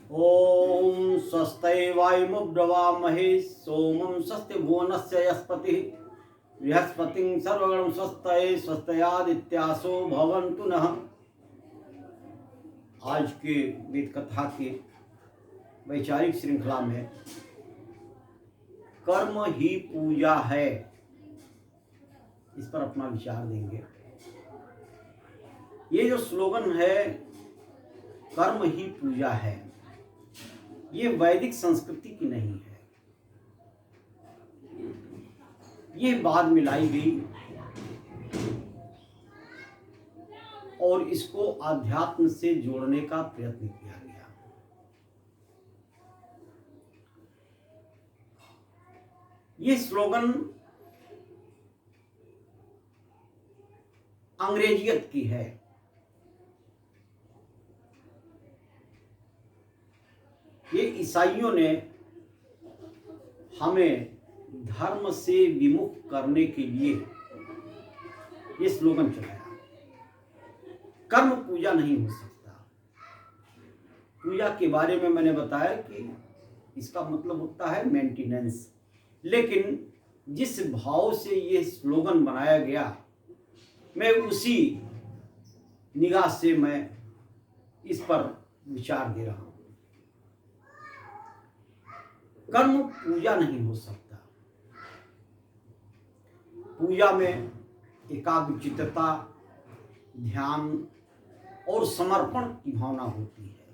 ओम स्वस्ति वायुमुब्रवामहे सोमं स्वस्ति भुवनस्य यस्पतिः बृहस्पतिं सर्वगणं स्वस्ति स्वस्त्यादित्यासो भवन्तु नः। आज के वेद कथा के वैचारिक श्रृंखला में कर्म ही पूजा है, इस पर अपना विचार देंगे। ये जो स्लोगन है कर्म ही पूजा है, ये वैदिक संस्कृति की नहीं है, ये बाद में लाई गई और इसको आध्यात्म से जोड़ने का प्रयत्न किया गया। ये स्लोगन अंग्रेजियत की है। ये ईसाइयों ने हमें धर्म से विमुख करने के लिए ये स्लोगन चलाया। कर्म पूजा नहीं हो सकता। पूजा के बारे में मैंने बताया कि इसका मतलब होता है मेंटेनेंस, लेकिन जिस भाव से ये स्लोगन बनाया गया, मैं उसी निगाह से मैं इस पर विचार दे रहा हूं। कर्म पूजा नहीं हो सकता। पूजा में एकाग्रचित्तता, ध्यान और समर्पण की भावना होती है।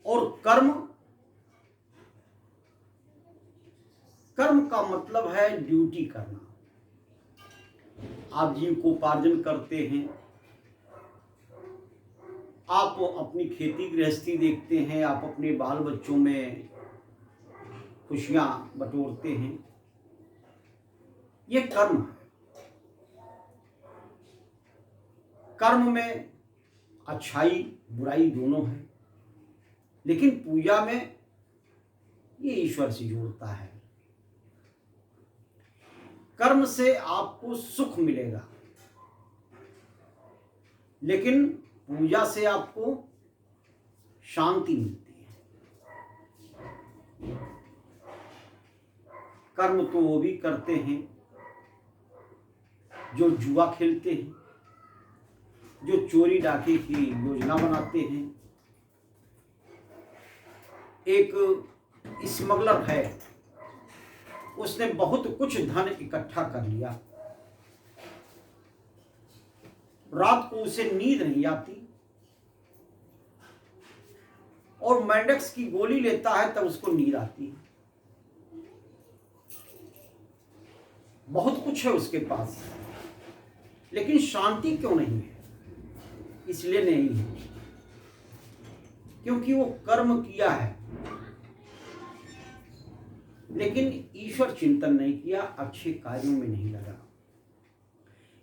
और कर्म का मतलब है ड्यूटी करना। आप जीविकोपार्जन करते हैं, आप अपनी खेती गृहस्थी देखते हैं, आप अपने बाल बच्चों में खुशियां बटोरते हैं, ये कर्म है। कर्म में अच्छाई बुराई दोनों है, लेकिन पूजा में ये ईश्वर से जोड़ता है। कर्म से आपको सुख मिलेगा, लेकिन पूजा से आपको शांति मिलती है। कर्म तो वो भी करते हैं जो जुआ खेलते हैं, जो चोरी डाके की योजना बनाते हैं। एक स्मगलर है, उसने बहुत कुछ धन इकट्ठा कर लिया, रात को उसे नींद नहीं आती और मेंडेक्स की गोली लेता है तब उसको नींद आती है। बहुत कुछ है उसके पास, लेकिन शांति क्यों नहीं है? इसलिए नहीं है क्योंकि वो कर्म किया है, लेकिन ईश्वर चिंतन नहीं किया, अच्छे कार्यों में नहीं लगा।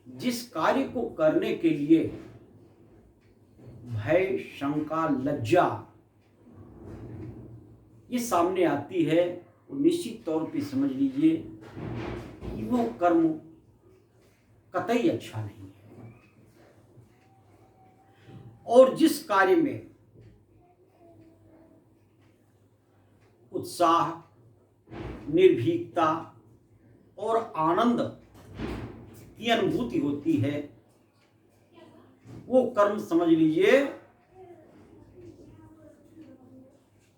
जिस कार्य को करने के लिए भय, शंका, लज्जा ये सामने आती है, वो निश्चित तौर पे समझ लीजिए कि वो कर्म कतई अच्छा नहीं है। और जिस कार्य में उत्साह, निर्भीकता और आनंद की अनुभूति होती है, वो कर्म समझ लीजिए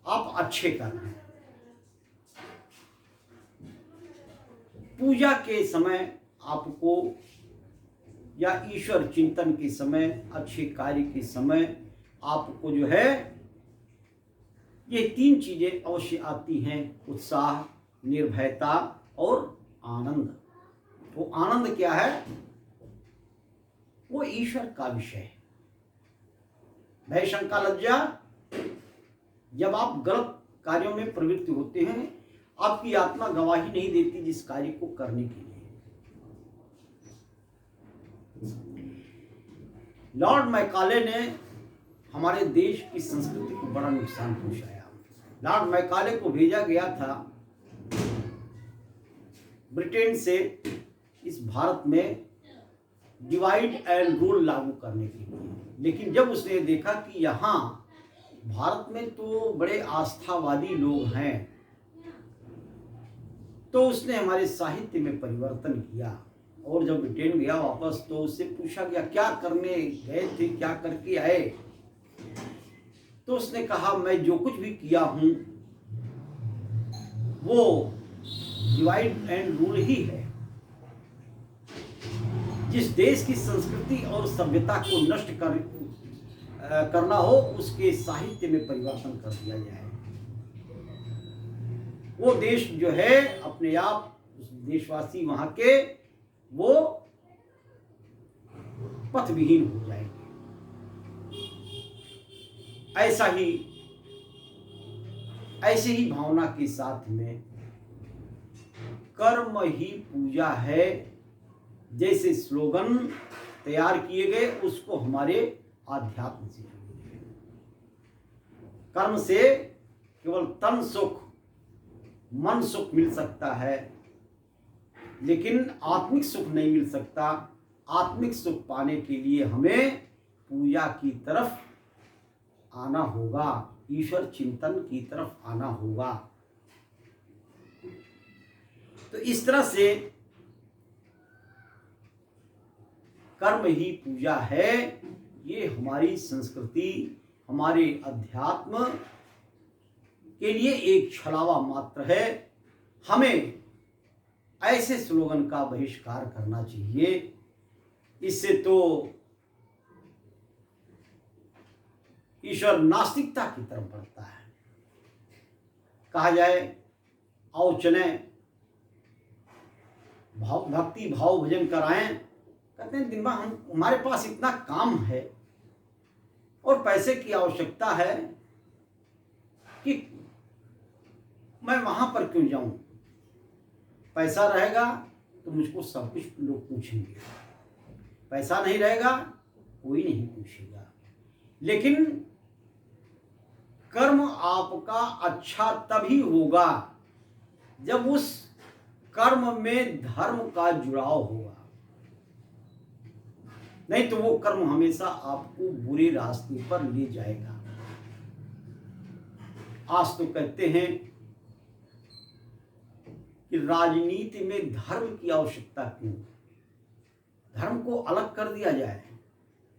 आप अच्छे कर रहे हैं। पूजा के समय आपको या ईश्वर चिंतन के समय, अच्छे कार्य के समय आपको जो है ये तीन चीजें अवश्य आती हैं: उत्साह, निर्भयता और आनंद। वो आनंद क्या है? वो ईश्वर का विषय है। भय, शंका, लज्जा, जब आप गलत कार्यों में प्रवृत्त होते हैं, आपकी आत्मा गवाही नहीं देती जिस कार्य को करने के लिए। लॉर्ड मैकाले ने हमारे देश की संस्कृति को बड़ा नुकसान पहुंचाया। लॉर्ड मैकाले को भेजा गया था ब्रिटेन से इस भारत में डिवाइड एंड रूल लागू करने के लिए, लेकिन जब उसने देखा कि यहाँ भारत में तो बड़े आस्थावादी लोग हैं, तो उसने हमारे साहित्य में परिवर्तन किया। और जब ब्रिटेन गया वापस तो उससे पूछा गया क्या करने गए थे, क्या करके आए, तो उसने कहा मैं जो कुछ भी किया हूं वो डिवाइड एंड रूल ही है। जिस देश की संस्कृति और सभ्यता को नष्ट करना हो उसके साहित्य में परिवर्तन कर दिया जाए। वो देश जो है अपने आप, देशवासी वहां के वो पथविहीन हो जाएंगे। ऐसे ही भावना के साथ में कर्म ही पूजा है जैसे स्लोगन तैयार किए गए, उसको हमारे आध्यात्म से जोड़िए। कर्म से केवल तन सुख, मन सुख मिल सकता है, लेकिन आत्मिक सुख नहीं मिल सकता। आत्मिक सुख पाने के लिए हमें पूजा की तरफ आना होगा, ईश्वर चिंतन की तरफ आना होगा। तो इस तरह से कर्म ही पूजा है, ये हमारी संस्कृति, हमारे अध्यात्म के लिए एक छलावा मात्र है। हमें ऐसे स्लोगन का बहिष्कार करना चाहिए। इससे तो ईश्वर नास्तिकता की तरफ बढ़ता है। कहा जाए आओ चले भक्ति भाव भजन कराएं, कहते हैं दिन भर हमारे पास इतना काम है और पैसे की आवश्यकता है कि मैं वहां पर क्यों जाऊं। पैसा रहेगा तो मुझको सब कुछ लोग पूछेंगे, पैसा नहीं रहेगा कोई नहीं पूछेगा। लेकिन कर्म आपका अच्छा तभी होगा जब उस कर्म में धर्म का जुड़ाव होगा, नहीं तो वो कर्म हमेशा आपको बुरे रास्ते पर ले जाएगा। आज तो कहते हैं कि राजनीति में धर्म की आवश्यकता क्यों, धर्म को अलग कर दिया जाए।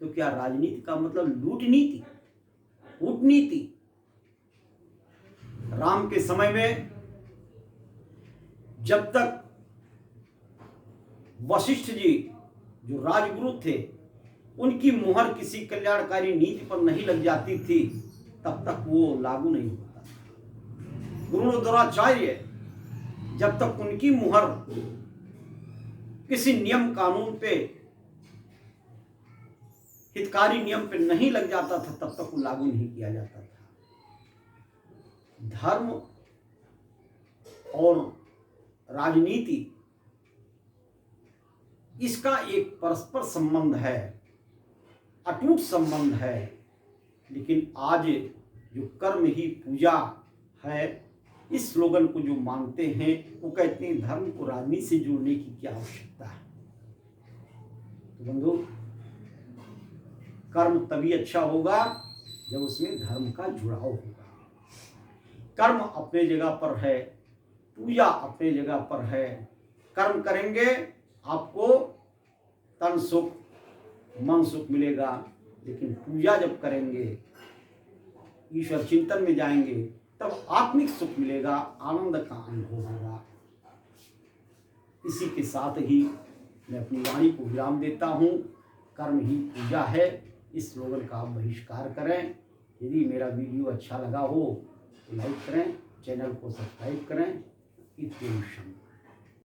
तो क्या राजनीति का मतलब लूट नीति, कूटनीति? राम के समय में जब तक वशिष्ठ जी जो राजगुरु थे उनकी मुहर किसी कल्याणकारी नीति पर नहीं लग जाती थी तब तक वो लागू नहीं होता। गुरु द्रोणाचार्य जब तक उनकी मुहर किसी नियम कानून पे, हितकारी नियम पे नहीं लग जाता था तब तक वो लागू नहीं किया जाता था। धर्म और राजनीति इसका एक परस्पर संबंध है, अटूट संबंध है। लेकिन आज जो कर्म ही पूजा है, इस स्लोगन को जो मानते हैं वो कहते हैं धर्म को राजनीति से जोड़ने की क्या आवश्यकता है। तो बंधु, कर्म तभी अच्छा होगा जब उसमें धर्म का जुड़ाव होगा। कर्म अपने जगह पर है, पूजा अपने जगह पर है। कर्म करेंगे आपको तन सुख मन सुख मिलेगा, लेकिन पूजा जब करेंगे, ईश्वर चिंतन में जाएंगे, तब आत्मिक सुख मिलेगा, आनंद का अनुभव होगा। इसी के साथ ही मैं अपनी वाणी को विराम देता हूँ। कर्म ही पूजा है, इस स्लोगन का आप बहिष्कार करें। यदि मेरा वीडियो अच्छा लगा हो तो लाइक करें, चैनल को सब्सक्राइब करें। इत्येवं।